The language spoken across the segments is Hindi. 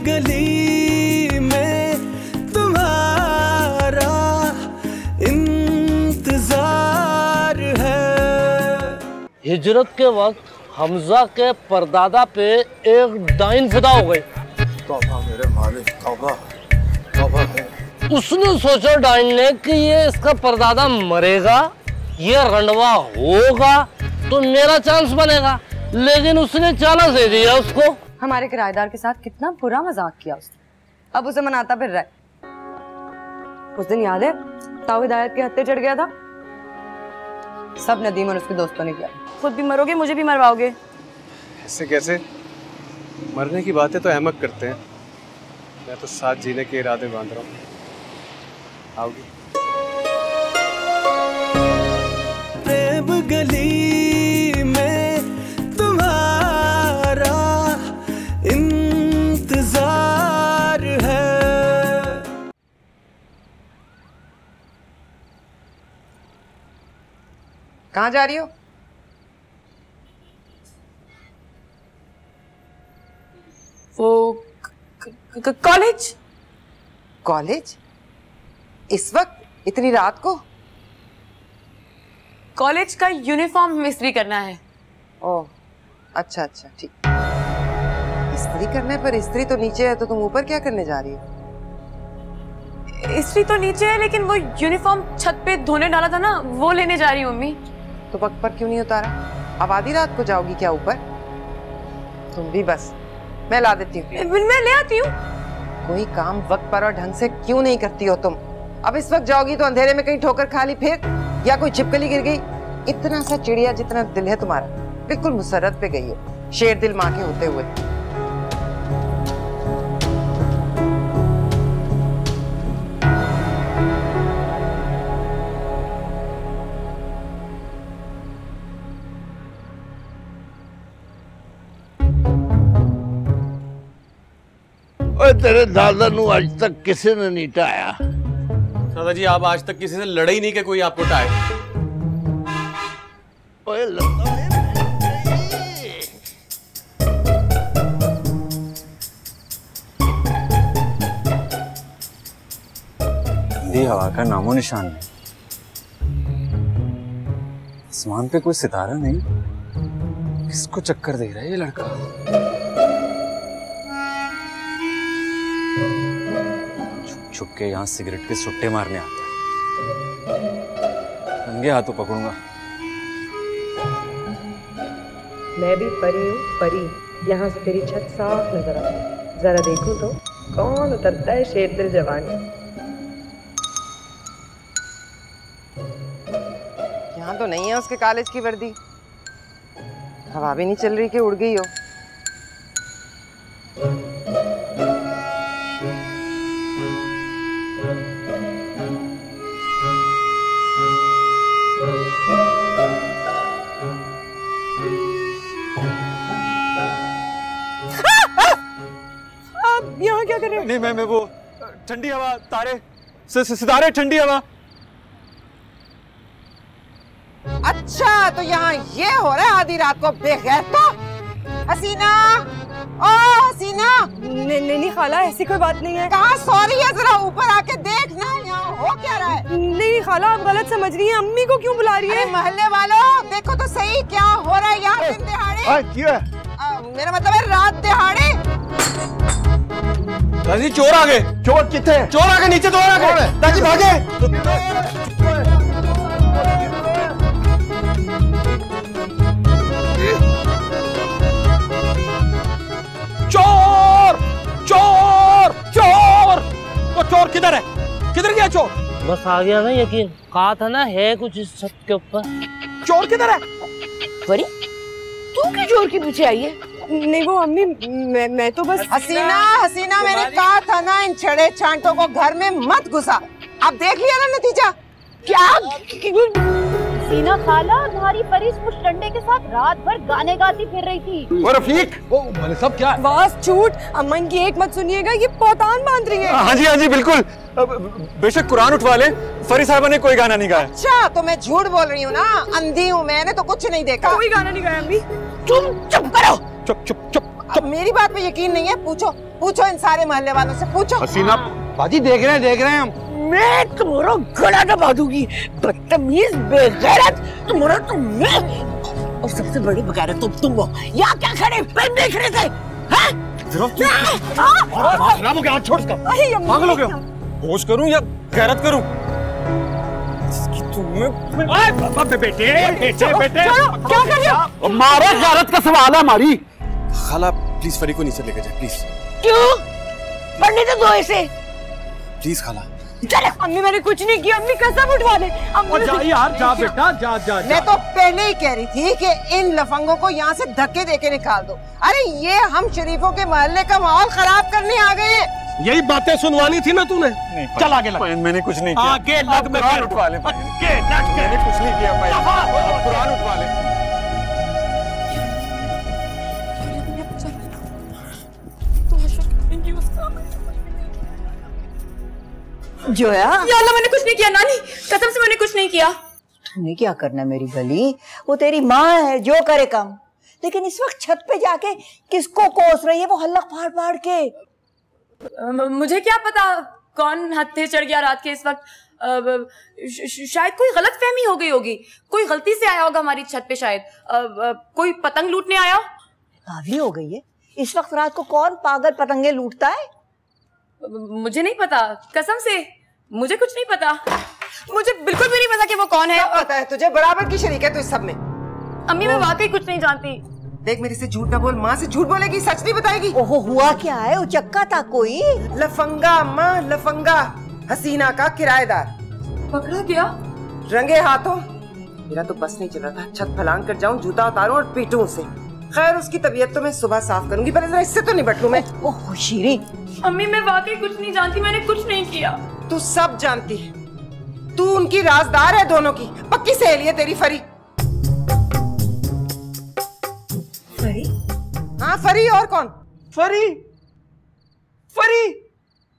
गली में तुम्हारा इंतजार है। हिजरत के वक्त हमजा के परदादा पे एक डाइन फिदा हो गई। तौबा मेरे मालिक, तौबा तौबा है। उसने सोचा डाइन ने कि ये इसका परदादा मरेगा, ये रंडवा होगा तो मेरा चांस बनेगा, लेकिन उसने चांस दे दिया उसको। हमारे किराएदार के साथ कितना बुरा मजाक किया उसने, अब उसे मनाता फिर रहा है। उस दिन याद है ताऊ हिदायत के हत्थे चढ़ गया था, सब नदीम और उसके दोस्तों ने किया। खुद भी मरोगे, मुझे भी मरवाओगे। ऐसे कैसे? मरने की बातें तो अहमक करते हैं, मैं तो साथ जीने के इरादे बांध रहा हूँ। आओगी? प्रेम गली में तुम्हारा इंतजार है। कहाँ जा रही हो? वो कॉलेज। कॉलेज? इस वक्त इतनी रात को? कॉलेज का यूनिफॉर्म इस्त्री करना है। ओह अच्छा अच्छा ठीक। इस्त्री करने पर इस्त्री तो नीचे है, तो तुम ऊपर क्या करने जा रही हो? इस्त्री तो नीचे है, लेकिन वो यूनिफॉर्म छत पे धोने डाला था ना, वो लेने जा रही हूँ मम्मी। तो वक्त पर क्यों नहीं उतारा? अब आधी रात को जाओगी क्या ऊपर? तुम भी बस, मैं ला देती हूँ। मैं ले आती हूँ। कोई काम वक्त पर और ढंग से क्यों नहीं करती हो तुम? अब इस वक्त जाओगी तो अंधेरे में कहीं ठोकर खा ली फिर, या कोई छिपकली गिर गई। इतना सा चिड़िया जितना दिल है तुम्हारा, बिल्कुल मुसर्रत पे गई हो, शेर दिल माँ के होते हुए। तेरे दादा नू आज तक किसी ने नहीं टाया। दादाजी आप आज तक किसी से लड़े ही नहीं कि कोई आपको टाए। ओए लड़ता है। ठंडी हवा का नामो निशान नहीं, आसमान पे कोई सितारा नहीं। किसको चक्कर दे रहा है ये लड़का? छुप के यहाँ सिगरेट के सुट्टे मारने आता है। नंगे हाथों पकड़ूंगा। मैं भी परी हूँ, परी। यहाँ से तेरी छत साफ नजर आती है। जरा देखूं तो कौन उतरता है शेर दिल जवानी। यहाँ तो नहीं है उसके कॉलेज की वर्दी। हवा भी नहीं चल रही कि उड़ गई हो। यहाँ क्या कर रहे हो? नहीं मैं वो ठंडी हवा, तारे, सितारे, ठंडी हवा। अच्छा तो यहाँ ये हो रहा है आधी रात को बेगैर तो? हसीना, ओ हसीना। नहीं खाला, ऐसी कोई बात नहीं है। कहाँ सो रही है? जरा ऊपर आके देख ना, यहाँ हो क्या रहा है? नहीं खाला, आप गलत समझ रही हैं। अम्मी को क्यों बुला रही है? मोहल्ले वालों देखो तो सही क्या हो रहा है यहाँ दिन दिहाड़े। मेरा मतलब है रात दिहाड़े। दादी चोर आ गए। चोर कितने? चोर आ गए, नीचे चोर आ गए। दादी भागे। चोर चोर चोर! वो चोर किधर है? किधर गया चोर? बस आ गया ना यकीन। कहा था ना है कुछ इस छत के ऊपर। चोर किधर है? परी तू क्यों चोर के पीछे आई है? नहीं वो अम्मी, मैं तो बस। हसीना, हसीना मैंने कहा था ना इन छड़े छांटों को घर में मत घुसा। अब देख लिया ना नतीजा। क्या सीना खाला, तुम्हारी परी उस डंडे के साथ रात भर गाने गाती फिर रही थी। वो रफीक, वो भले सब क्या? बस झूठ, अम्मा की एक मत सुनिएगा, ये पौतान बांध रही है। हाँ जी बिल्कुल। बेशक कुरान उठवा ले, फरी साहबा ने कोई गाना नहीं गाया। अच्छा तो मैं झूठ बोल रही हूँ ना, अंधी हूँ, मैंने तो कुछ नहीं देखा। कोई गाना नहीं गाया अम्मी। चुप करो। चुप चुप चुप। अब मेरी बात पे यकीन नहीं है? पूछो पूछो इन सारे मोहल्ले वालों से, पूछो। हसीना बाजी देख रहे हैं हम। मैं तुम्हारा गला दबा दूंगी, बदतमीज बेगैरत तुम्हारा मैं। और सबसे बड़ी बेगैरत तो तुम हो। यहाँ क्या खड़े फिल्म देख रहे थे? खराब हो गया, हाथ छोड़ इसका। पागल हो गया? होश करूं या गैरत करूं? बेटे क्या कर रहे हो? मारो, गैरत का सवाल है हमारी। खाला प्लीज फरी को नीचे लेके जाए प्लीज। क्यों? पढ़ने तो दो इसे। प्लीज खाला। चले। अम्मी मैंने कुछ नहीं किया, अम्मी कसम उठवा ले। जा यार, जा बेटा, जा जा। मैं तो पहले ही कह रही थी कि इन लफंगों को यहाँ से धक्के देके निकाल दो। अरे ये हम शरीफों के मोहल्ले का माहौल खराब करने आ गए हैं। यही बातें सुनवानी थी ना तूने? चल आगे लग। मैंने कुछ नहीं किया। आगे लग, मैं कुरान उठवा ले। मैंने कुछ नहीं किया। कुरान उठवा ले। जोया, या अल्लाह मैंने कुछ नहीं किया नानी, कसम से मैंने कुछ नहीं किया। तूने क्या करना मेरी गली, वो तेरी माँ है, जो करे काम। लेकिन इस वक्त छत पे जाके किसको कोस रही है वो हल्ला फाड़ फाड़ के? मुझे क्या पता कौन हत्थे चढ़ गया रात के इस वक्त। शायद कोई गलत फहमी हो गई होगी, कोई गलती से आया होगा हमारी छत पे, शायद कोई पतंग लूटने आया। पागली हो गई है, इस वक्त रात को कौन पागल पतंगे लूटता है? मुझे नहीं पता, कसम से मुझे कुछ नहीं पता। मुझे बिल्कुल भी नहीं पता कि वो कौन है। पता है तुझे, बराबर की शरीक है तू इस सब में। अम्मी मैं वाकई कुछ नहीं जानती। देख मेरे से झूठ ना बोल, माँ से झूठ बोलेगी, सच नहीं बताएगी। ओहो, हुआ क्या है? उचक्का था कोई? लफंगा अम्मा, लफंगा। हसीना का किराएदार पकड़ा गया रंगे हाथों। मेरा तो बस नहीं चल रहा था, छत फलांग कर जाऊं, जूता उतारूं और पीटूं उसे। खैर उसकी तबीयत तो मैं सुबह साफ करूंगी, पहले जरा इससे तो निपट लूं मैं। ओह शीरी, अम्मी मैं वाकई कुछ नहीं जानती, मैंने कुछ नहीं किया। तू सब जानती है, तू उनकी राजदार है, दोनों की पक्की सहेली है तेरी फरी। फरी? हाँ फरी, और कौन? फरी फरी।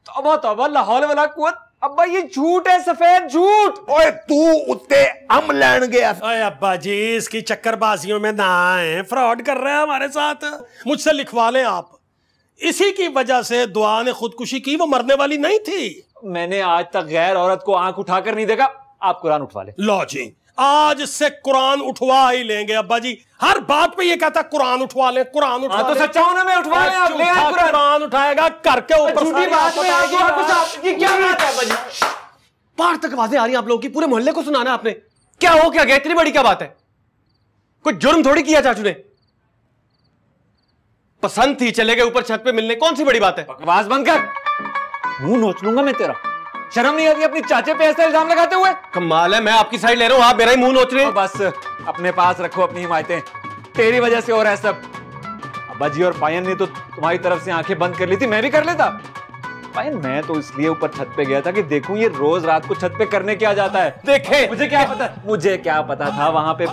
तौबा तौबा, ला हौल वला कुव्वत। अब्बा ये झूठ है, सफेद झूठ। ओए तू उत्ते अम लैन गया। ओए अब्बा जी इसकी चक्करबाजियों में ना आए, फ्रॉड कर रहे हैं हमारे साथ। मुझसे लिखवा लें आप। इसी की वजह से दुआ ने खुदकुशी की, वो मरने वाली नहीं थी। मैंने आज तक गैर औरत को आंख उठाकर नहीं देखा। आप कुरान उठवा ले। लो जी, आज से कुरान उठवा ही लेंगे अब्बा जी। हर बात पे ये कहता कुरान उठवा ले, कुरान उठवा ले। तो सच्चा होना मैं उठवा ले, आप ले आए कुरान। कुरान उठाएगा करके ऊपर झूठी बात में आएगी वापस। ये क्या बात है अब्बा जी? बाहर तक आवाजें आ रही हैं आप लोगों की, पूरे मोहल्ले को सुनाना आपने। क्या हो क्या गया? इतनी बड़ी क्या बात है? कोई जुर्म थोड़ी किया चाचू ने। पसंद थी, चले गए ऊपर छत पे मिलने, कौन सी बड़ी बात है? बकवास बंद कर, मुंह नोच लूंगा मैं तेरा। शर्म नहीं आती अपनी चाचे पे ऐसा इल्जाम लगाते हुए? कमाल है, मैं आपकी साइड ले रहा हूं, आप मेरा ही मुंह नोच रहे हैं। बस अपने पास रखो अपनी हिमायतें, तेरी वजह से हो रहा है सब। अब्बा जी और पायन ने तो तुम्हारी तरफ से आंखें बंद कर ली थी, मैं भी कर लेता। पायन मैं तो इसलिए ऊपर छत पे गया था कि देखूं ये रोज रात को छत पे करने क्या जाता है। देखे, मुझे क्या पता, मुझे क्या पता था वहां पे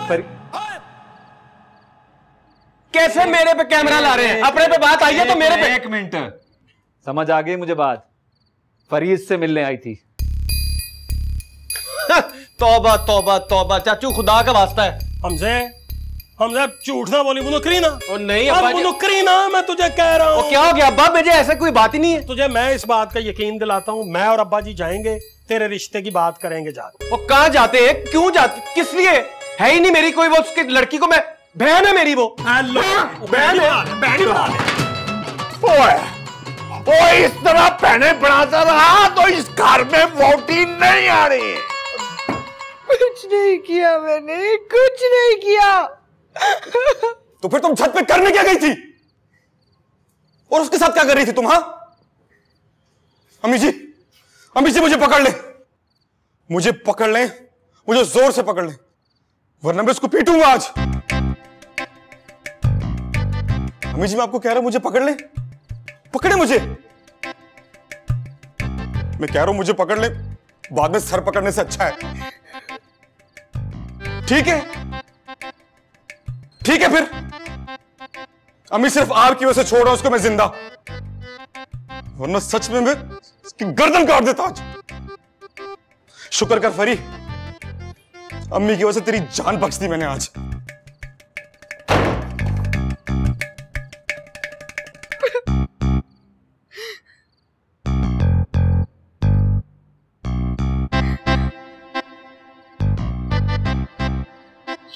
कैसे मेरे पे कैमरा ला रहे हैं? अपने पे बात आई है तो मेरे पे। एक मिनट, समझ आ गई मुझे बात। फरीद से मिलने आई थी। तौबा तौबा तौबा, चाचू खुदा का वास्ता है। हमसे झूठ ना बोली, मुनकरी ना। और नहीं अब्बा जी, मुनकरी ना, मैं तुझे कह रहा हूँ। क्या हो गया अब्बा? मुझे ऐसा कोई बात ही नहीं है। तुझे मैं इस बात का यकीन दिलाता हूँ, मैं और अब्बा जी जाएंगे, तेरे रिश्ते की बात करेंगे जाके। वो कहाँ जाते हैं, क्यों जाते, किस लिए? है ही नहीं मेरी कोई, वो उसकी लड़की को मैं, बहन है मेरी वो। बहन है। इस तरह पहने बनाता रहा तो इस घर में वोटी नहीं आ रही। कुछ नहीं किया मैंने, कुछ नहीं किया। तो फिर तुम छत पे करने क्या गई थी? और उसके साथ क्या कर रही थी तुम? हाँ अम्मी जी मुझे पकड़ ले, मुझे पकड़ ले, मुझे जोर से पकड़ ले, वरना मैं उसको पीटूंगा आज। अम्मी जी मैं आपको कह रहा हूं मुझे पकड़ ले, पकड़े मुझे। मैं कह रहा हूं मुझे पकड़ ले, बाद में सर पकड़ने से अच्छा है। ठीक है ठीक है, फिर अम्मी सिर्फ आपकी वजह से छोड़ रहा हूं उसको मैं जिंदा, वरना सच में मैं इसकी गर्दन काट देता आज। शुक्र कर फरी, अम्मी की वजह से तेरी जान बख्श दी मैंने आज।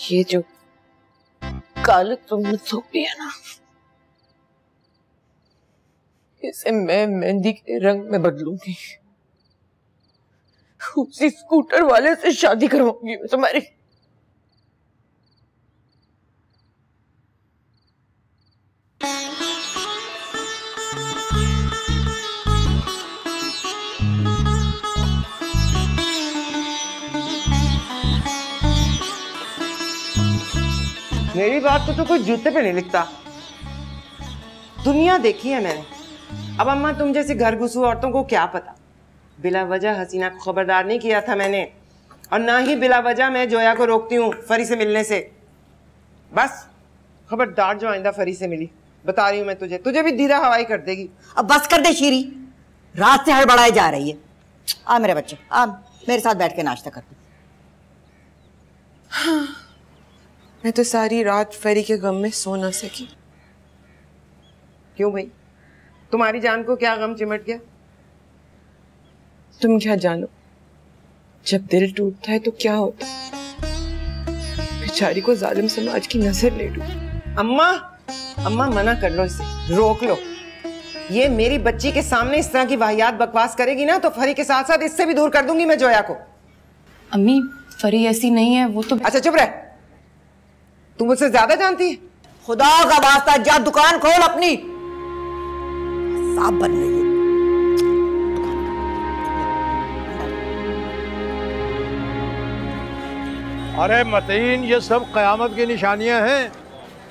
ये जो काले तुमने थोपी है ना, इसे मैं मेहंदी के रंग में बदलूंगी। उसी स्कूटर वाले से शादी करवाऊंगी मैं तुम्हारी। मेरी बात को तो कोई जूते पे नहीं लिखता। दुनिया देखी है मैंने। अब अम्मा तुम जैसी घर घुसू औरतों को क्या पता, बिला वजह हसीना को खबरदार नहीं किया था मैंने, और ना ही बिला वजह मैं जोया को रोकती हूँ फरी से मिलने से। बस खबरदार जो आइंदा फरी से मिली, बता रही हूँ मैं तुझे भी दीदा हवाई कर देगी। अब बस कर दे शीरी, रात से हड़बड़ाई जा रही है। आ मेरे बच्चे, आ मेरे साथ बैठ के नाश्ता कर। हाँ, मैं तो सारी रात फरी के गम में सो ना सकी। क्यों भाई, तुम्हारी जान को क्या गम चिमट गया? तुम क्या जानो, जब दिल टूटता है तो क्या होता है। बेचारी को जालिम समाज की नजर ले लूं। अम्मा, अम्मा मना कर लो इसे, रोक लो। ये मेरी बच्ची के सामने इस तरह की वाहियात बकवास करेगी ना तो फरी के साथ साथ इससे भी दूर कर दूंगी मैं जोया को। अम्मी, फरी ऐसी नहीं है, वो तो। अच्छा चुप रह, तू मुझसे ज्यादा जानती है। खुदा का वास्ता जा दुकान खोल अपनी, साफ बन रही है। अरे मतीन, ये सब कयामत की निशानियां हैं।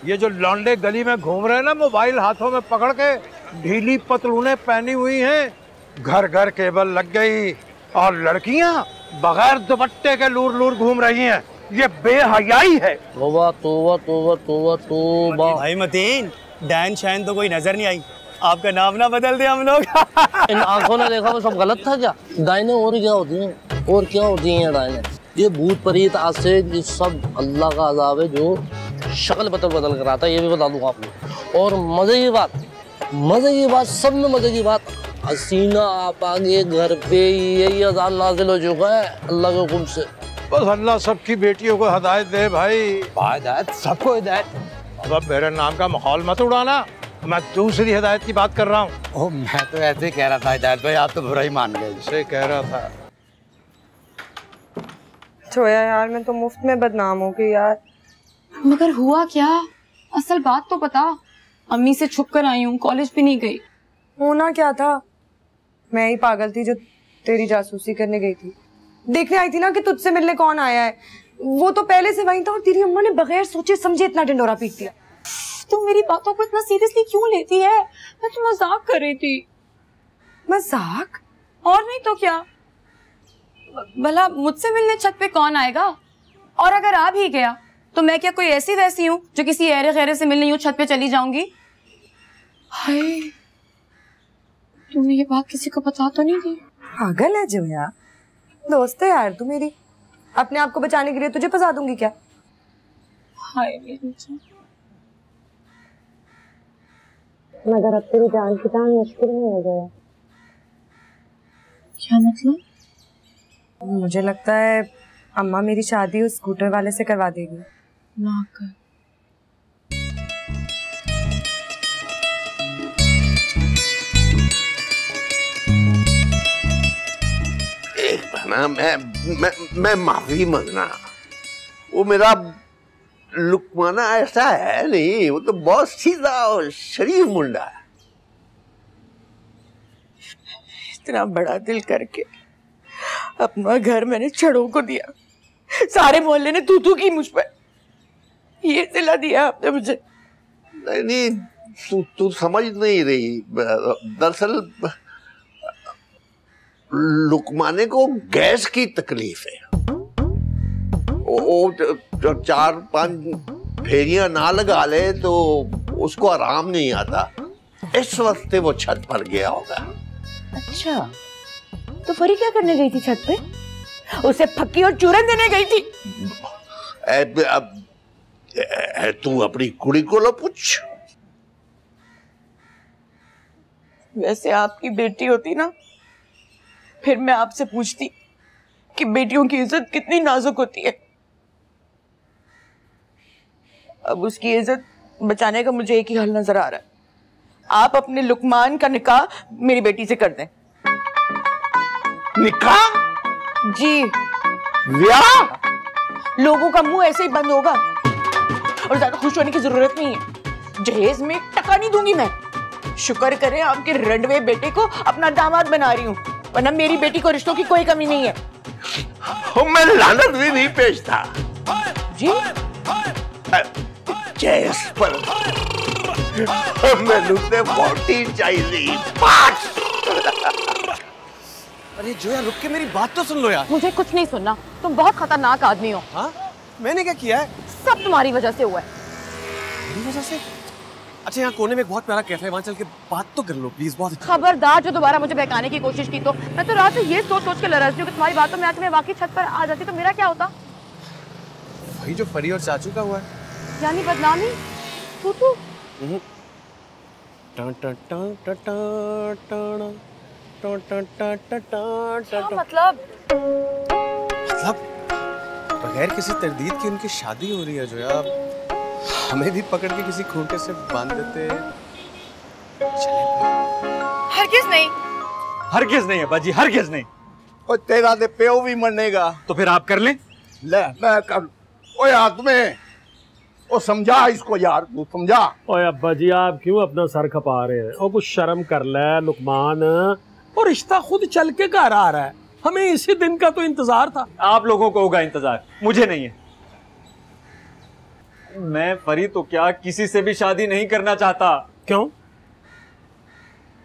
ये जो लौंडे गली में घूम रहे हैं ना, मोबाइल हाथों में पकड़ के, ढीली पतलूने पहनी हुई हैं, घर घर केबल लग गई, और लड़कियां बगैर दुपट्टे के लूर लूर घूम रही हैं। ये बेहयाई है। तौबा तौबा तौबा तौबा तौबा। भाई मतीन, डैन शैन तो कोई नजर नहीं आई, आपका नाम ना बदल दे हम लोग। इन आंखों ने देखा वो सब गलत था क्या? डायने और क्या होती हैं, और क्या होती हैं डायने? ये भूत प्रेत आसेक, ये सब अल्लाह का अज़ाब है जो शक्ल बदल कर आता है, ये भी बता दूंगा आपको। और मजे की बात, सब में मजे की बात, हसीना आप आगे घर पे यही अज़ान नाज़िल हो चुका है अल्लाह के हुक्म से। बस अल्लाह सबकी बेटियों को हिदायत दे भाई। हिदायत, सबको हिदायत। अब मेरे नाम का माहौल मत उड़ाना, मैं दूसरी हिदायत की बात कर रहा हूँ। ओह, मैं तो ऐसे ही कह रहा था हिदायत भाई, आप तो बुरा ही मान गए। इसे कह रहा था। जोया यार, मैं तो मुफ्त में बदनाम हो गई यार। मगर हुआ क्या, असल बात तो बता। अम्मी से छुप कर आई हूँ, कॉलेज भी नहीं गई। होना क्या था, मैं ही पागल थी जो तेरी जासूसी करने गई थी। देखने आई थी ना कि तुझसे मिलने कौन आया है, वो तो पहले से वहीं था, और तेरी अम्मा ने बगैर सोचे समझे इतना ढिंडोरा पीट दिया। तुम मेरी बातों को इतना सीरियसली क्यों लेती है? मैं तो मजाक कर रही थी। मजाक? और नहीं तो क्या। भला मुझसे मिलने छत पे कौन आएगा? और अगर आ भी गया तो मैं क्या कोई ऐसी वैसी हूँ जो किसी ऐरे गैरे से मिलने यूं छत पे चली जाऊंगी? हाय, तुमने ये बात किसी को बता तो नहीं दी? पागल है जोया, दोस्त है यार तू मेरी, अपने आप को बचाने के लिए तुझे फंसा दूंगी क्या? हाय मेरी जान। मगर अब तेरी जान की जान मुश्किल में हो गया। क्या मतलब? मुझे लगता है अम्मा मेरी शादी उस स्कूटर वाले से करवा देगी। ना कर। ना मैं माफी मांगना, वो मेरा लुकमाना ऐसा है नहीं, वो तो बहुत सीधा और शरीफ मुंडा है। इतना बड़ा दिल करके अपना घर मैंने छड़ों को दिया, सारे मोहल्ले ने तू की मुझ पर, ये सिला दिया आपने मुझे। नहीं, तू समझ नहीं रही। दरअसल लुकमाने को गैस की तकलीफ है। वो 4-5 फेरियां ना लगा ले तो उसको आराम नहीं आता, इस वक्त वो छत पर गया होगा। अच्छा, तो फरी क्या करने गई थी छत पे? उसे फक्की और चूरन देने गई थी। तू अपनी कुड़ी को लो पूछ। वैसे आपकी बेटी होती ना, फिर मैं आपसे पूछती कि बेटियों की इज्जत कितनी नाजुक होती है। अब उसकी इज्जत बचाने का मुझे एक ही हल नजर आ रहा है। आप अपने लुकमान का निकाह मेरी बेटी से कर दें। निकाह? जी। ब्याह? लोगों का मुंह ऐसे ही बंद होगा और ज्यादा खुश होने की जरूरत नहीं है। जहेज में 1 टका नहीं दूंगी मैं। शुक्र करें आपके रंडवे बेटे को अपना दामाद बना रही हूँ, वरना मेरी बेटी को रिश्तों की कोई कमी नहीं है। मैं लानत भी नहीं पेशता जी। जैस पर मैनू ते बोटी चाहिए। अरे जो यार, रुक के मेरी बात तो सुन लो यार। मुझे कुछ नहीं सुनना, तुम बहुत खतरनाक आदमी हो। हाँ? मैंने क्या किया है? सब तुम्हारी वजह से हुआ है। मेरी वजह से? अच्छा, यहाँ कोने में एक बहुत प्यारा कैफे है, वहाँ चल के बात तो कर लो प्लीज। बहुत अच्छा। खबरदार जो दोबारा मुझे बहकाने की कोशिश की तो मैं तो रात से ये सोच सोच के लड़ रही हूँ कि तुम्हारी बातों में आके मैं वाकई छत पर आ जाती तो मेरा क्या होता। वही जो परी और चाचू का हुआ है। यानी बदनामी? तू मतलब बगैर किसी तरदीद के उनकी शादी हो रही है। जो यार, हमें भी पकड़ के किसी खूंटे से बांध देते। हरगिज़ नहीं। हरगिज़ नहीं है बाजी, हरगिज़ नहीं। और तेरा दे प्यो भी मनेगा तो फिर आप कर लें। ले मैं कर। ओए आदमी, ओ समझा इसको यार, तू समझा। ओए अब्बा जी, आप क्यों अपना सर खपा रहे हैं? और कुछ शर्म कर ले लुकमान। और रिश्ता खुद चल के घर आ रहा है, हमें इसी दिन का तो इंतजार था। आप लोगों को होगा इंतजार, मुझे नहीं है। मैं फरी तो क्या किसी से भी शादी नहीं करना चाहता। क्यों?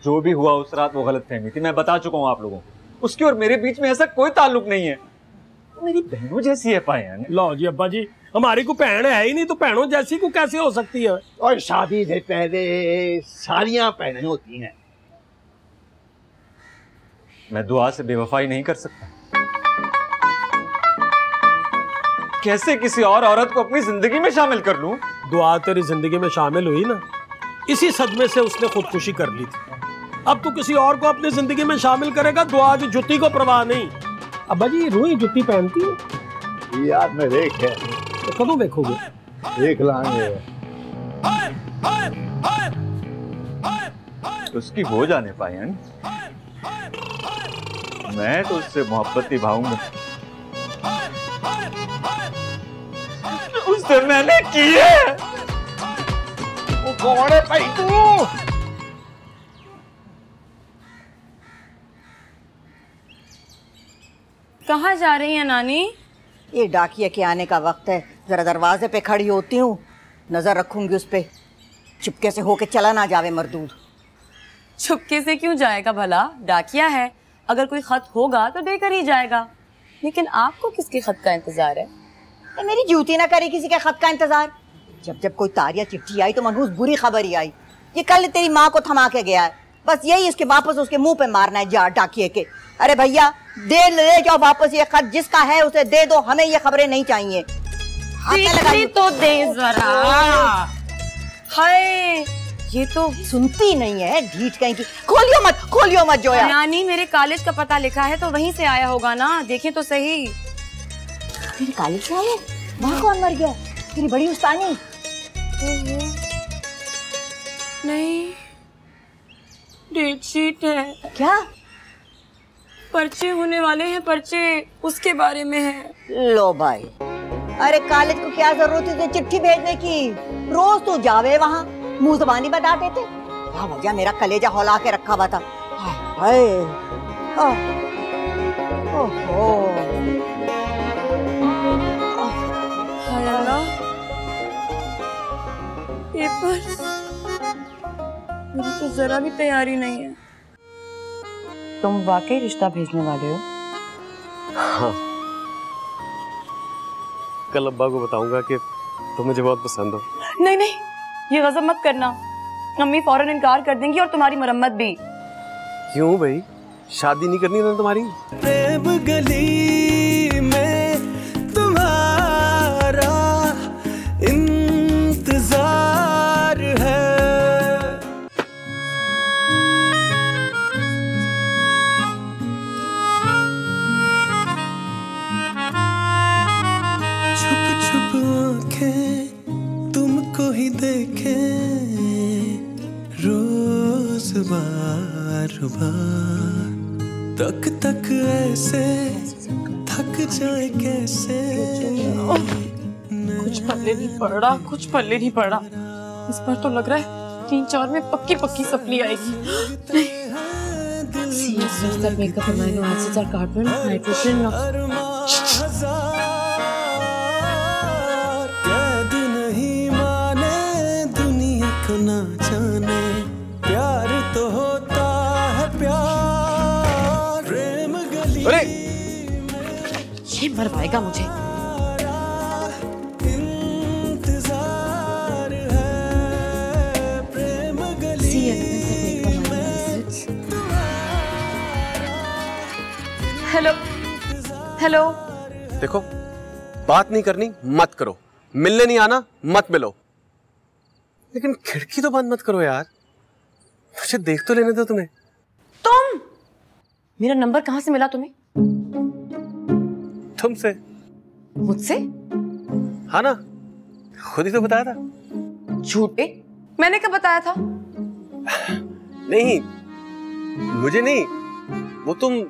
जो भी हुआ उस रात वो गलत फहमी थी, मैं बता चुका हूँ आप लोगों को। उसकी और मेरे बीच में ऐसा कोई ताल्लुक नहीं है। मेरी बहनों जैसी है पायन। लो जी अब्बा जी, हमारी को बहन है ही नहीं तो बहनों जैसी को कैसे हो सकती है? और शादी से पहले सारियां बहनें होती हैं। मैं दुआ से बेवफाई नहीं कर सकता। कैसे किसी और औरत को अपनी जिंदगी में शामिल कर लूं? दुआ तेरी जिंदगी में शामिल हुई ना, इसी सदमे से उसने खुदकुशी कर ली थी। अब तू किसी और को अपनी जिंदगी में शामिल करेगा, दुआ की जुत्ती को परवाह नहीं। अब्बा जी, रूही जुत्ती पहनती है यार? मैं देख है तो कਦੋਂ देखोगे? देख लाएंगे। उसकी हो जाने पायन, मैं तो उससे मोहब्बत निभाऊंगा। उससे मैंने की है। वो कौन है भाई तू? कहाँ जा रही है नानी? ये डाकिया के आने का वक्त है, जरा दरवाजे पे खड़ी होती हूँ, नजर रखूंगी उस पे, चुपके से होके चला ना जावे मरदूद। चुपके से क्यों जाएगा भला? डाकिया है, अगर कोई खत होगा तो देकर ही जाएगा। लेकिन आपको किसके खत का इंतजार है? मेरी जूती ना करी किसी के खत का इंतजार। जब जब कोई तारिया चिट्ठी आई तो मनहूस बुरी खबर ही आई। ये कल तेरी माँ को थमा के गया है, बस यही इसके वापस उसके मुंह पे मारना है जा डाकिए के। अरे भैया, दे ले जाओ वापस ये खत, जिसका है उसे दे दो, हमें ये खबरें नहीं चाहिए। तो दे जरा। हाय, ये तो सुनती नहीं है, ढीठ कहीं की। खोलियो मत जोया। नानी, मेरे कॉलेज का पता लिखा है तो वहीं से आया होगा ना, देखें तो सही। तेरे कॉलेज से आया? वहाँ कौन मर गया? तेरी बड़ी उस्तानी? नहीं, डेट शीट है। क्या? पर्चे होने वाले हैं, पर्चे उसके बारे में है। लो भाई, अरे कॉलेज को क्या जरूरत है चिट्ठी भेजने की? रोज तो जावे वहाँ, मुंह जबानी बता देते। हाँ भैया, मेरा कलेजा हौला के रखा हुआ था। हाय, ओहो, हाय अल्लाह, पेपर मेरी तो जरा भी तैयारी नहीं है। तुम वाकई रिश्ता भेजने वाले हो? हाँ, कल अब्बा को बताऊंगा कि तुम मुझे बहुत पसंद हो। नहीं नहीं, ये गजब मत करना, अम्मी फौरन इनकार कर देंगी और तुम्हारी मरम्मत भी। क्यों भाई, शादी नहीं करनी ना तुम्हारी? प्रेम गली में तुम्हारा इंतजार है। छुप छुप आंखें तुम बार बार तक तक ऐसे थक जाए कैसे। कुछ पल्ले नहीं पड़ रहा, कुछ पल्ले नहीं पड़ रहा। इस बार तो लग रहा है 3-4 में पक्की पक्की सप्ली आएगी। मेकअप अमाइनो एसिड्स और कार्बन नाइट्रोजन कैद नहीं माने दुनिया को ना जाने, प्यार तो होता है प्यार प्रेम गली। ये मरवाएगा मुझे। इंतजार है प्रेम गली। Hello hello. देखो, बात नहीं करनी मत करो, मिलने नहीं आना मत मिलो, लेकिन खिड़की तो बंद मत करो यार, मुझे देख तो लेने दो तुम्हें। तुम, मेरा नंबर कहाँ से मिला तुम्हें? तुमसे। मुझसे? हाँ ना, खुद ही तो बताया था। झूठे, मैंने कब बताया था? नहीं, मुझे नहीं, वो तुम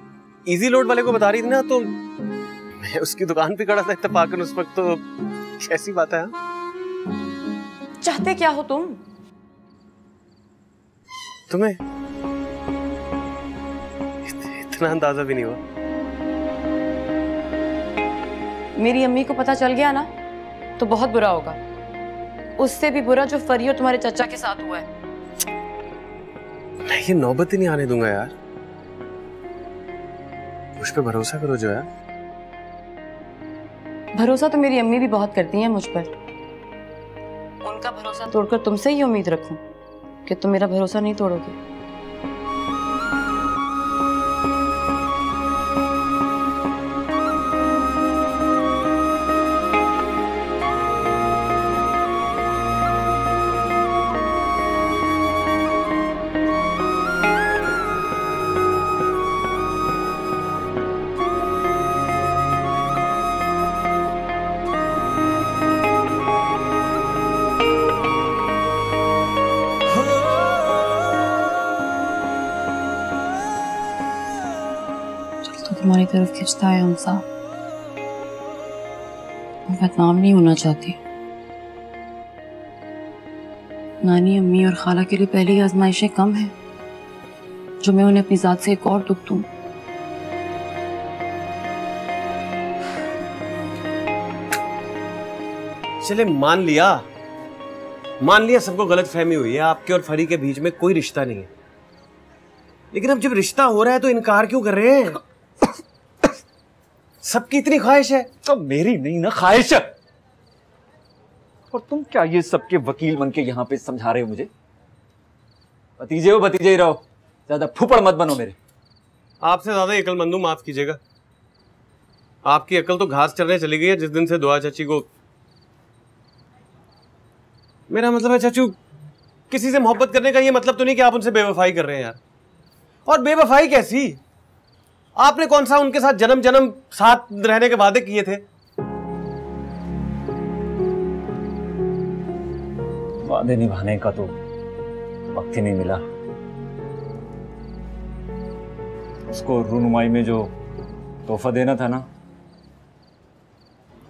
इजी लोड वाले को बता रही थी ना, तो मैं उसकी दुकान पे खड़ा था इत्तेफाकन उस वक्त, तो कैसी बात है। चाहते क्या हो तुम? तुम्हें इतना अंदाजा भी नहीं हुआ। मेरी अम्मी को पता चल गया ना तो बहुत बुरा होगा, उससे भी बुरा जो फरी और तुम्हारे चचा के साथ हुआ है। मैं ये नौबत ही नहीं आने दूंगा यार, मुझ पे भरोसा करो जो है। भरोसा तो मेरी अम्मी भी बहुत करती हैं मुझ पर। उनका भरोसा तोड़कर तुमसे ही उम्मीद रखूं कि तुम मेरा भरोसा नहीं तोड़ोगे। तुम्हारी तरफ खिंचता है हमसा, मैं बदनाम नहीं होना चाहती। नानी, अम्मी और खाला के लिए पहले ही आजमाइशें कम हैं, जो मैं उन्हें अपनी जात से एक और दुख दूं। चले मान लिया सबको गलत फहमी हुई है, आपके और फरी के बीच में कोई रिश्ता नहीं है, लेकिन अब जब रिश्ता हो रहा है तो इनकार क्यों कर रहे हैं? सबकी इतनी ख्वाहिश है तो मेरी नहीं ना ख्वाहिश है। और तुम क्या ये सबके वकील बन के यहाँ पे समझा रहे हो मुझे? भतीजे हो, भतीजे ही रहो, ज्यादा फुफड़ मत बनो मेरे। आपसे ज्यादा अक्लमंद हूं, माफ कीजिएगा। आपकी अकल तो घास चरने चली गई है जिस दिन से दुआ चाची को। मेरा मतलब है चाचू, किसी से मोहब्बत करने का ये मतलब तो नहीं कि आप उनसे बेवफाई कर रहे हैं यार। और बेवफाई कैसी? आपने कौन सा उनके साथ जन्म जन्म साथ रहने के वादे किए थे? वादे निभाने का तो वक्त ही नहीं मिला। उसको रूनुमाई में जो तोहफा देना था ना,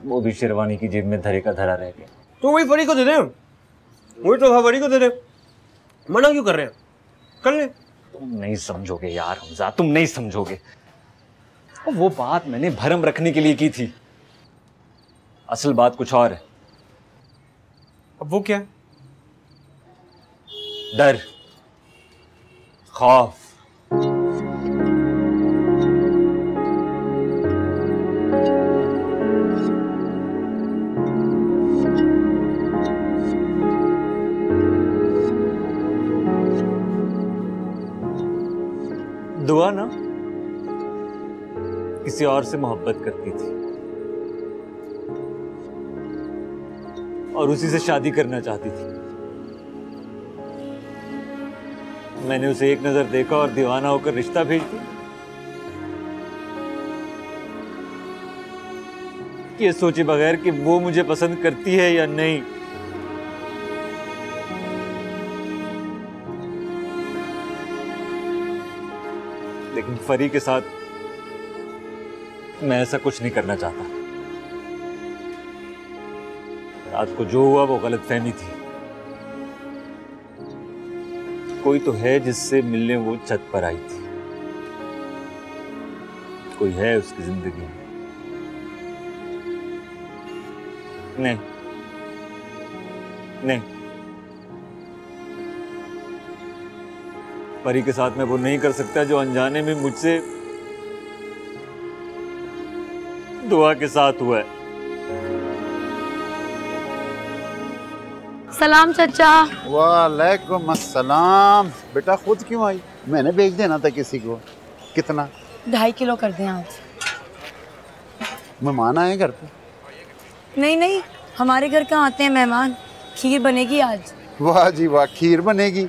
वो भी शेरवानी की जेब में धरे का धरा रह गया। तो वही फरी को दे दे, वही तोहफा फरी को दे दे। मना क्यों कर रहे हैं? कर ले। तुम नहीं समझोगे यार हमजा, तुम नहीं समझोगे। और वो बात मैंने भरम रखने के लिए की थी, असल बात कुछ और है। अब वो क्या है? डर, खौफ। दुआ ना किसी और से मोहब्बत करती थी और उसी से शादी करना चाहती थी। मैंने उसे एक नजर देखा और दीवाना होकर रिश्ता भेज दिया। ये सोचे बगैर कि वो मुझे पसंद करती है या नहीं। लेकिन फरी के साथ मैं ऐसा कुछ नहीं करना चाहता। रात को जो हुआ वो गलतफहमी थी। कोई तो है जिससे मिलने वो छत पर आई थी, कोई है उसकी जिंदगी में। नहीं नहीं, परी के साथ मैं वो नहीं कर सकता जो अनजाने में मुझसे दुआ के साथ हुआ है। सलाम चाचा। वालेकुम अस्सलाम। बेटा खुद क्यों आई? मैंने भेज देना था किसी को। कितना? 2.5 किलो कर दें आज। मेहमान आए घर पे? नहीं नहीं, हमारे घर कहाँ आते हैं मेहमान। खीर बनेगी आज। वाह जी वाह, खीर बनेगी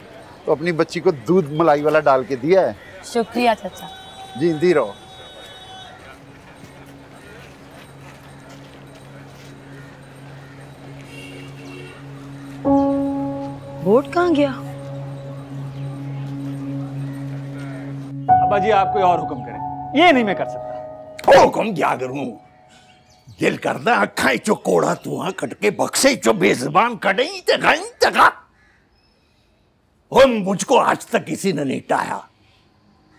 तो अपनी बच्ची को दूध मलाई वाला डाल के दिया है। शुक्रिया चाचा। जींदी रहो। बोट कहाँ गया? अब्बा जी आप कोई और हुक्म करें, ये नहीं मैं कर सकता। हुक्म क्या करूं? दिल करदा अखाई चो कोड़ा तुआ कट के बक्से चो बेजबान कटई तका। और मुझको आज तक किसी ने नहीं टाया।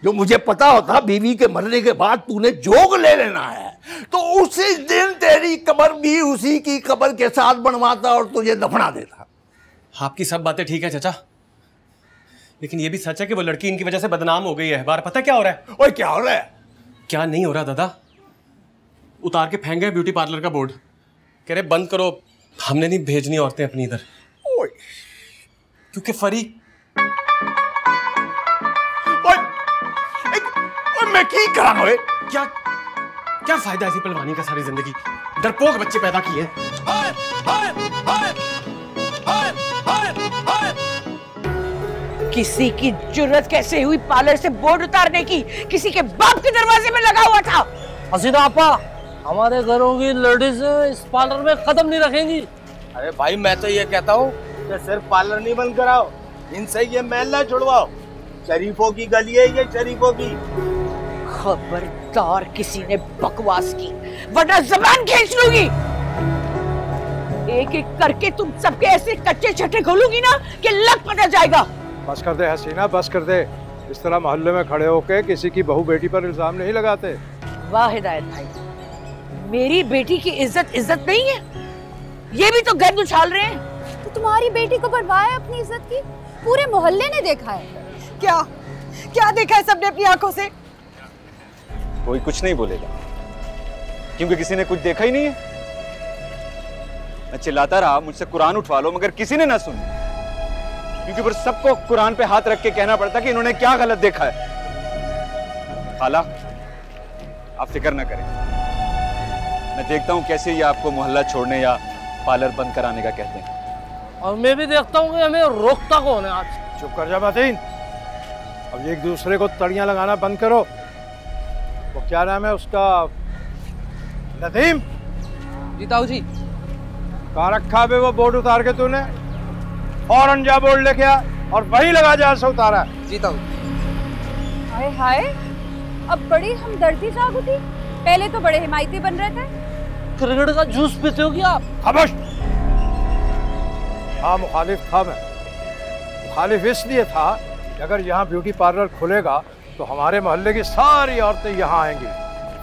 जो मुझे पता होता बीवी के मरने के बाद तूने जोग ले लेना है तो उसी दिन तेरी कब्र भी उसी की कब्र के साथ बनवाता और तुझे दफना देता। आपकी सब बातें ठीक है चाचा, लेकिन ये भी सच है कि वो लड़की इनकी वजह से बदनाम हो गई है। बार पता क्या हो रहा है? ओए क्या हो रहा है? क्या नहीं हो रहा दादा? उतार के फेंक गए ब्यूटी पार्लर का बोर्ड। कह रहे बंद करो, हमने नहीं भेजनी औरतें अपनी इधर। क्योंकि फरी मैं की करा हुए? क्या क्या फायदा ऐसी पहलवानी का? सारी जिंदगी डरपोक बच्चे पैदा किए। किसी की जुर्रत कैसे हुई पार्लर से बोर्ड उतारने की? किसी के बाप के दरवाजे में लगा हुआ था। हसीदा आपा, हमारे घरों की लेडीज इस पार्लर में कदम नहीं रखेंगी। अरे भाई मैं तो ये कहता हूँ कि सिर्फ पार्लर नहीं बंद कराओ, इनसे ये महल्ला छुड़वाओ। शरीफों की गली है ये, शरीफों की। खबरदार किसी ने बकवास की वरना जबान खींच लूंगी। एक एक करके तुम सबके ऐसे कच्चे छठे खोलूंगी ना कि लग पता जाएगा। बस कर दे हसीना, बस कर दे। इस तरह मोहल्ले में खड़े होके किसी की बहू बेटी पर इल्जाम नहीं लगाते। वाह हिदायत भाई, मेरी बेटी की इज्जत नहीं है, ये भी तो गंद उछाल रहे हैं। तो तुम्हारी बेटी को परवाह है अपनी इज्जत की? पूरे मोहल्ले ने देखा है। क्या क्या देखा है सबने अपनी आंखों से? कोई कुछ नहीं बोलेगा क्योंकि किसी ने कुछ देखा ही नहीं है। मैं चिल्लाता रहा मुझसे कुरान उठवा लो, मगर किसी ने ना सुनी, क्योंकि फिर सबको कुरान पे हाथ रख के कहना पड़ता कि इन्होंने क्या गलत देखा है। खाला आप फिक्र ना करें, मैं देखता हूं कैसे ये आपको मोहल्ला छोड़ने या पार्लर बंद कराने का कहते हैं। और मैं भी देखता हूँ कि हमें रोकता कौन है आज। चुप कर जा मातीन, अब एक दूसरे को तड़ियां लगाना बंद करो। वो क्या नाम है उसका? नदीम। जी ताऊ जी। कहाँ रखा बे वो बोर्ड उतार के तूने? फौरन जा बोर्ड लेके आ और वही लगा जहाँ से उतारा। जी ताऊ। हाय हाय, अब बड़ी हमदर्दी जाग उठी। पहले तो बड़े हिमायती बन रहे थे। क्रिकेट का जूस पीते हो क्या आप? खामोश। हाँ मुखालिफ था मैं। मुखालिफ इसलिए था कि अगर यहाँ ब्यूटी पार्लर खुलेगा तो हमारे मोहल्ले की सारी औरतें यहाँ आएंगी,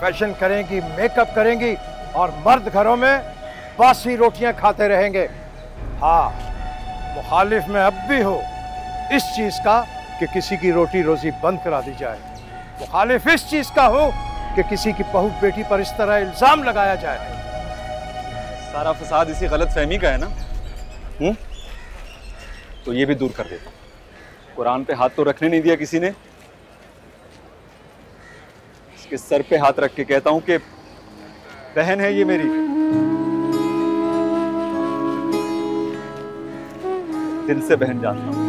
फैशन करेंगी, मेकअप करेंगी और मर्द घरों में बासी रोटियां खाते रहेंगे। हाँ, मुखालिफ में अब भी हो इस चीज का कि किसी की रोटी रोजी बंद करा दी जाए। मुखालिफ इस चीज का हो कि किसी की बहू बेटी पर इस तरह इल्जाम लगाया जाए। सारा फसाद इसी गलतफहमी का है ना? तो ये भी दूर कर देता हूं। कुरान पे हाथ तो रखने नहीं दिया किसी ने, इसके सर पे हाथ रख के कहता हूं कि बहन है ये मेरी, दिल से बहन जानता हूं।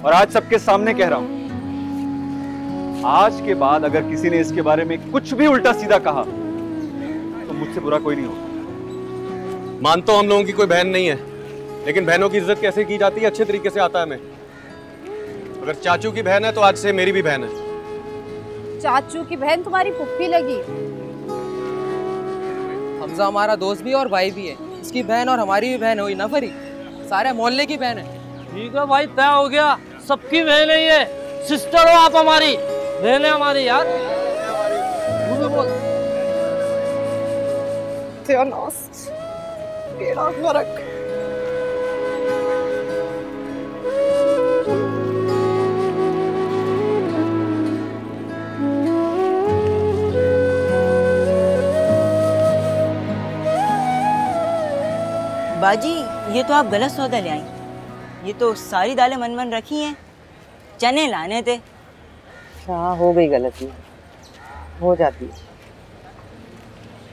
और आज सबके सामने कह रहा हूं, आज के बाद अगर किसी ने इसके बारे में कुछ भी उल्टा सीधा कहा मुझसे बुरा कोई नहीं होगा। मानता हूं हम लोगों की कोई बहन नहीं है, लेकिन बहनों की इज्जत कैसे की जाती है अच्छे तरीके से आता है हमें। अगर चाचू की बहन है तो आज से मेरी भी बहन है। चाचू की बहन तुम्हारी फुफ्फी लगी। हमजा हमारा दोस्त भी और भाई भी है, उसकी बहन और हमारी भी बहन हुई ना फरी, सारे मोहल्ले की बहन है। ठीक है भाई, तय हो गया, सबकी बहन है ये। सिस्टर हो आप हमारी, बहन है हमारी यार। तू भी बोल। तेरा फर्क। बाजी, ये तो आप गलत सौदा ले आई। ये तो सारी दालें मन मन रखी हैं, चने लाने थे। हाँ, हो गई गलती, हो जाती है।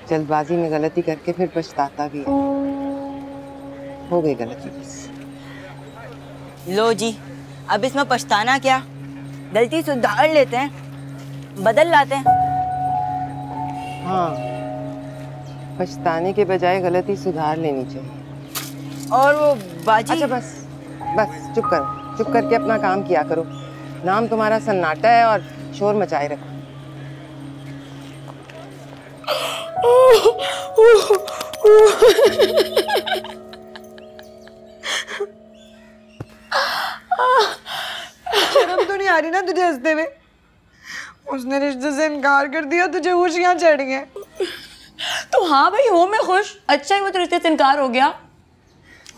जल्दबाजी में गलती करके फिर पछताता भी है। हो गई गलती बस। लो जी, अब इसमें पछताना क्या, गलती सुधार लेते हैं, बदल लाते हैं। हाँ, पछताने के बजाय गलती सुधार लेनी चाहिए। और वो बाजी। अच्छा बस बस, चुप करो, चुप करके अपना काम किया करो। नाम तुम्हारा सन्नाटा है और शोर मचाए रखो। शर्म तो नहीं आ रही ना तुझे हंसते में? उसने रिश्ते से इनकार कर दिया, तुझे खुशियां चढ़ गई। तो हाँ भाई, हो मैं खुश। अच्छा ही वो तो रिश्ते से इनकार हो गया,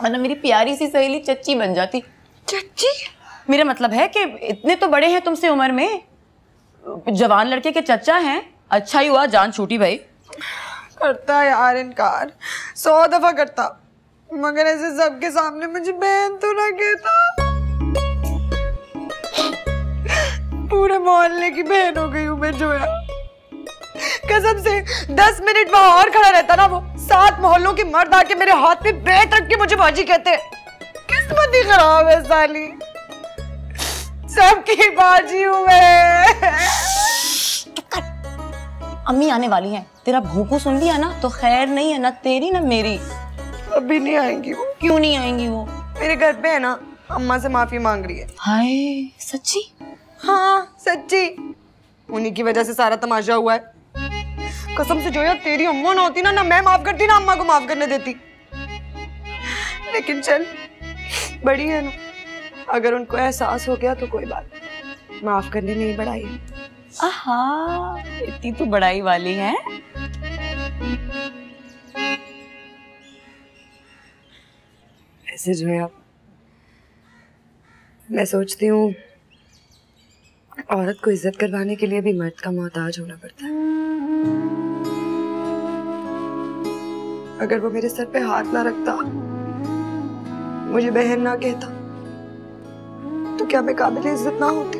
वरना मेरी प्यारी सी सहेली चच्ची बन जाती। चच्ची? मेरा मतलब है कि इतने तो बड़े हैं तुमसे उम्र में, जवान लड़के के चच्चा हैं। अच्छा ही हुआ जान छूटी भाई। करता यार इनकार, 100 दफा करता, मगर ऐसे सबके सामने मुझे बहन तो ना कहता। पूरे मोहल्ले की बहन हो गई हूँ मैं जोया। कसम से 10 मिनट वहां और खड़ा रहता ना, वो 7 मोहल्लों के मर्द आके मेरे हाथ पे बैठ रख के मुझे बाजी कहते। किस्मत ही खराब है साली, सबकी बाजी हूँ मैं। अम्मी आने वाली हैं, तेरा भूकू सुन लिया ना तो खैर नहीं है, ना तेरी ना मेरी। अभी नहीं आएंगी वो। क्यों नहीं आएंगी वो? मेरे घर पे है ना, अम्मा से माफी मांग रही है। हाय, सच्ची? हाँ सच्ची, उन्हीं की वजह से सारा तमाशा हुआ है। कसम से जोया, तेरी अम्मा ना होती ना मैं माफ करती ना अम्मा को माफ करने देती। लेकिन चल, बड़ी है ना, अगर उनको एहसास हो गया तो कोई बात, माफ करने नहीं बढ़ाई है। आहा, इतनी तो बड़ाई वाली है। ऐसे जोया, मैं सोचती हूँ औरत को इज्जत करवाने के लिए भी मर्द का मोहताज होना पड़ता है। अगर वो मेरे सर पे हाथ ना रखता, मुझे बहन ना कहता, तो क्या मैं काबिल इज्जत ना होती?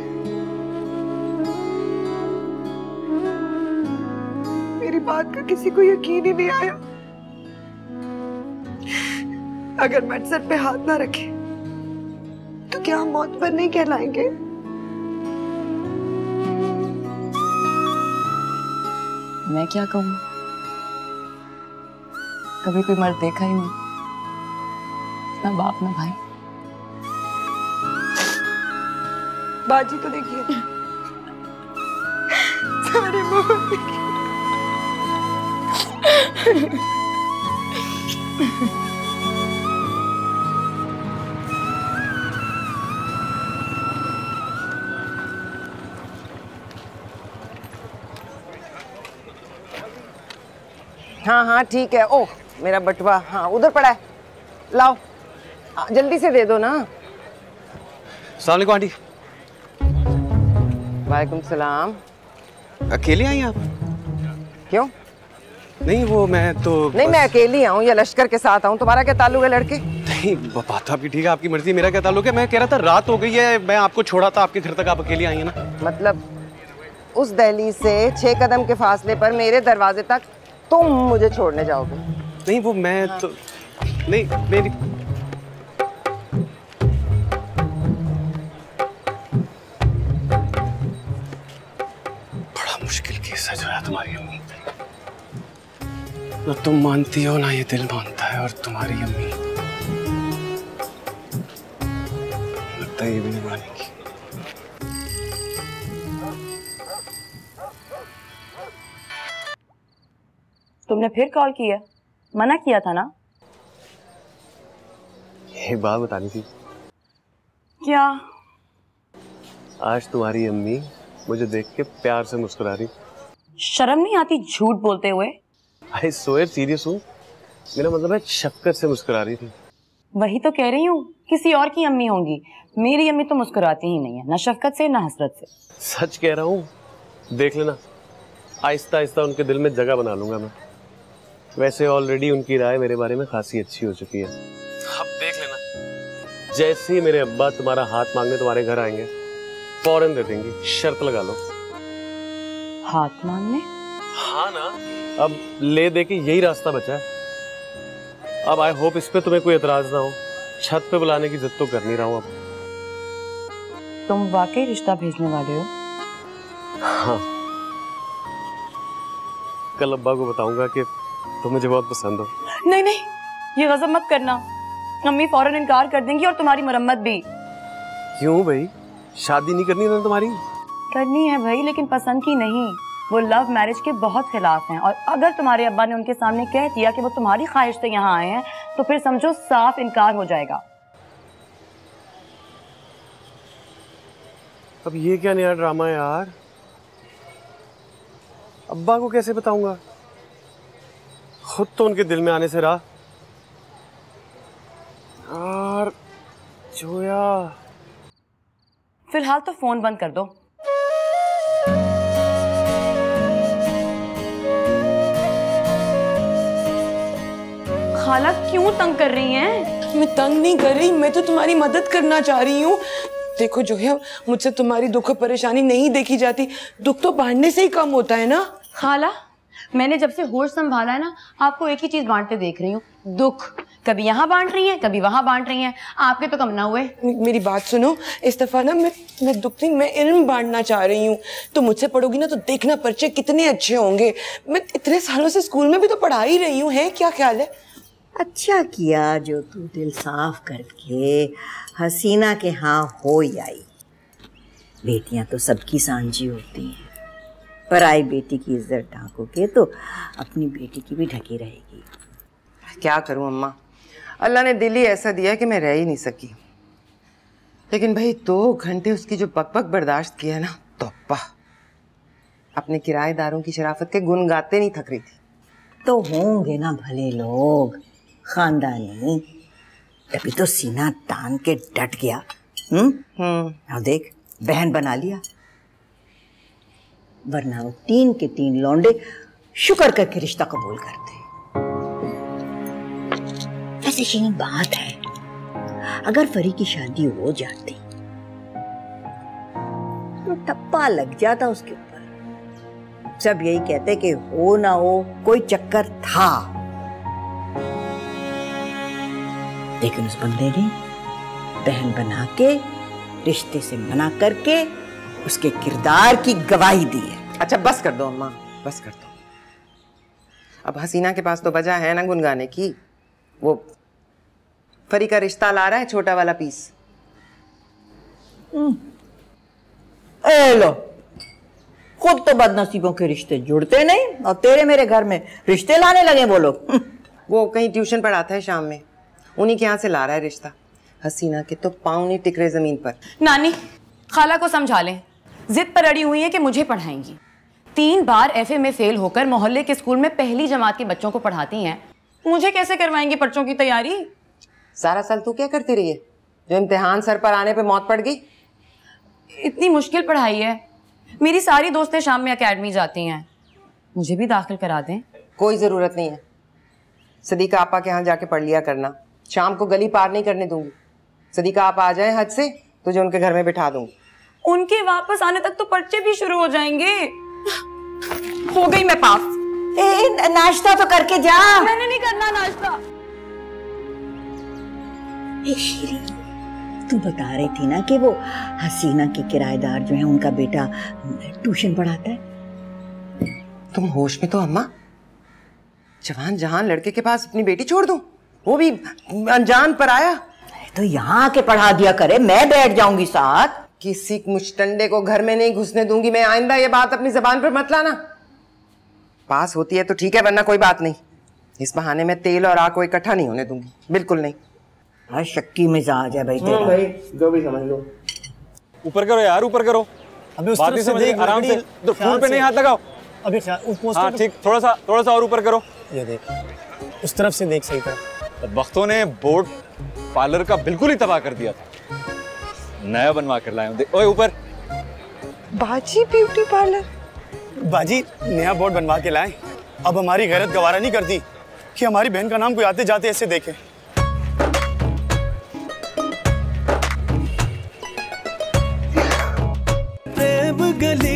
मेरी बात का किसी को यकीन ही नहीं आया। अगर मर्द सर पे हाथ ना रखे तो क्या हम मौत पर नहीं कहलाएंगे? मैं क्या कहूँ, कभी कोई मर्द देखा ही नहीं, ना बाप ना भाई। बाजी तो देखिए, सारे मुंह देखिए। हाँ हाँ ठीक है। ओह, मेरा बटुआ हाँ उधर पड़ा है, लाओ जल्दी से दे दो ना। अस्सलाम वालेकुम आंटी। वालेकुम सलाम। अकेले आई आप? क्यों? नहीं वो मैं तो नहीं, मैं अकेली आऊँ या लश्कर के साथ आऊँ? तुम्हारा क्या ताल्लुक है लड़के? नहीं, बात तो आपकी ठीक है, आपकी मर्जी, मेरा क्या ताल्लुक है। मैं कह रहा था रात हो गई है, मैं आपको छोड़ा था आपके घर तक, आप अकेली आई है ना। मतलब उस दहलीज से 6 कदम के फासले पर मेरे दरवाजे तक तुम मुझे छोड़ने जाओगे? नहीं वो मैं तो नहीं, मेरी बड़ा मुश्किल केस है जो है तुम्हारी अम्मी। ना तुम मानती हो ना ये दिल मानता है, और तुम्हारी अम्मी लगता है ये भी नहीं मानेगी। तुमने फिर कॉल किया? मना किया था ना? एक बात बतानी थी। क्या? आज तुम्हारी अम्मी मुझे देख के प्यार से मुस्कुरा रही। शर्म नहीं आती झूठ बोलते हुए? आई स्वेयर सीरियस हूँ, मेरा मतलब है शफकत से मुस्कुरा रही थी। वही तो कह रही हूँ, किसी और की अम्मी होंगी। मेरी अम्मी तो मुस्कुराती ही नहीं है, ना शफकत से ना हसरत से। सच कह रहा हूँ, देख लेना आहिस्ता आहिस्ता उनके दिल में जगह बना लूंगा मैं। वैसे ऑलरेडी उनकी राय मेरे बारे में खासी अच्छी हो चुकी है। अब देख लेना, जैसे ही मेरे अब्बा तुम्हारा हाथ मांगने तुम्हारे घर आएंगे फौरन दे देंगी, शर्त लगा लो। हाथ मांगने? हाँ ना, अब ले दे के यही रास्ता बचा है। अब आई होप इस पे तुम्हें कोई एतराज ना हो। छत पे बुलाने की जिद तो कर नहीं रहा हूँ अब। तुम वाकई रिश्ता भेजने वाले हो? हाँ, कल अब्बा को बताऊंगा कि तुम मुझे बहुत पसंद हो। नहीं नहीं, ये गजब मत करना, अम्मी फौरन इनकार कर देंगी और तुम्हारी मरम्मत भी। क्यों भाई, शादी नहीं करनी ना तुम्हारी? करनी है भाई, लेकिन पसंद की नहीं। वो लव मैरिज के बहुत खिलाफ हैं, और अगर तुम्हारे अब्बा ने उनके सामने कह दिया कि वो तुम्हारी ख्वाहिश से यहाँ आए हैं, तो फिर समझो साफ इनकार हो जाएगा। अब ये क्या नया ड्रामा है यार? अब्बा को कैसे बताऊंगा? खुद तो उनके दिल में आने से रहा यार। जोया, फिलहाल तो फोन बंद कर दो। खाला क्यों तंग कर रही हैं? मैं तंग नहीं कर रही, मैं तो तुम्हारी मदद करना चाह रही हूँ। देखो जो है, मुझसे तुम्हारी दुख और परेशानी नहीं देखी जाती। दुख तो बांटने से ही कम होता है ना। खाला, मैंने जब से होश संभाला है ना, आपको एक ही चीज बांटते देख रही हूँ, दुख। कभी यहाँ बांट रही हैं, कभी वहां बांट रही हैं। आपके तो कम ना हुए। मेरी बात सुनो, इस दफा ना मैं दुख नहीं, मैं इल्म बांटना चाह रही हूँ। तो मुझसे पढ़ोगी ना तो देखना पर्चे कितने अच्छे होंगे। मैं इतने सालों से स्कूल में भी तो पढ़ा ही रही हूँ। है क्या ख्याल है? अच्छा किया जो तू दिल साफ करके हसीना के हाँ हो ही आई। बेटियां तो सबकी सांझी होती हैं, पर आई बेटी की इज्जत ढाकोगे तो अपनी बेटी की भी ढकी रहेगी। क्या करूं अम्मा, अल्लाह ने दिल ही ऐसा दिया कि मैं रह ही नहीं सकी। लेकिन भाई 2 घंटे उसकी जो बकबक बर्दाश्त किया ना, तौबा। अपने किराएदारों की शराफत के गुण गाते नहीं थक रही थी। तो होंगे ना भले लोग, खानदानी, तभी तो सीना तान के डट गया। अब देख, बहन बना लिया, वरना वो 3 के 3 लौंडे शुक्र करके रिश्ता कबूल करते। वैसे शीन बात है, अगर फरी की शादी हो जाती तो टप्पा लग जाता उसके ऊपर। सब यही कहते कि हो ना हो कोई चक्कर था, लेकिन उस बंदे ने बहन बना के रिश्ते से मना करके उसके किरदार की गवाही दी है। अच्छा बस कर दो अम्मा, बस कर दो। अब हसीना के पास तो वजह है ना गुनगाने की। वो फरी का रिश्ता ला रहा है, छोटा वाला पीस। ए लो, खुद तो बदनसीबों के रिश्ते जुड़ते नहीं और तेरे मेरे घर में रिश्ते लाने लगे वो लोग। वो कहीं ट्यूशन पढ़ाता है शाम में, उन्हीं के यहाँ से ला रहा है रिश्ता। हसीना के तो पाँव नहीं टिक रहे जमीन पर। नानी, खाला को समझा लें, जिद पर अड़ी हुई है कि मुझे पढ़ाएंगी। 3 बार एफए में फेल होकर मोहल्ले के स्कूल में पहली जमात के बच्चों को पढ़ाती हैं, मुझे कैसे करवाएंगी पर्चों की तैयारी? सारा साल तू क्या करती रही है, जो इम्तिहान सर पर आने पे मौत पड़ गई? इतनी मुश्किल पढ़ाई है। मेरी सारी दोस्तें शाम में एकेडमी जाती हैं, मुझे भी दाखिल करा दें। कोई जरूरत नहीं है, सदीका आपा के यहाँ जाके पढ़ लिया करना। शाम को गली पार नहीं करने दूंगी। सदीका आप आ जाए हज से, तुझे उनके घर में बिठा दूंगी। उनके वापस आने तक तो पर्चे भी शुरू हो जाएंगे। हो गई मैं पास। नाश्ता तो करके जा। मैंने नहीं करना नाश्ता। शीरी, तू बता रही थी ना कि वो हसीना के किराएदार जो है उनका बेटा ट्यूशन पढ़ाता है। तुम होश में तो अम्मा? जवान जहान लड़के के पास अपनी बेटी छोड़ दूं, वो भी अनजान पर आया। तो यहाँ आके पढ़ा दिया करे, मैं बैठ जाऊंगी साथ। किसी मुश्तंडे को घर में नहीं घुसने दूंगी मैं। आइंदा ये बात अपनी जबान पर मत लाना। पास होती है तो ठीक है, वरना कोई बात नहीं। इस बहाने में तेल और आग को इकट्ठा नहीं होने दूंगी, बिल्कुल नहीं। हाँ, शक्की मिजाज है भाई तेरा। भाई जो भी समझ लो। ऊपर करो यार, ऊपर करो। अभी उस तरफ से देख, आराम से, तो फूल पे नहीं हाथ लगाओ। अभी उस पोस्टर। हाँ ठीक, थोड़ा सा और ऊपर करो। ये देख, उस तरफ से देख सही तरह। वक्तों ने बोर्ड पार्लर का बिल्कुल ही तबाह कर दिया था, नया बनवा कर लाए हूं। ओए ऊपर। बाजी ब्यूटी पार्लर। बाजी नया बोर्ड बनवा के लाए। अब हमारी गैरत गवारा नहीं करती कि हमारी बहन का नाम कोई आते जाते ऐसे देखे। प्रेम गली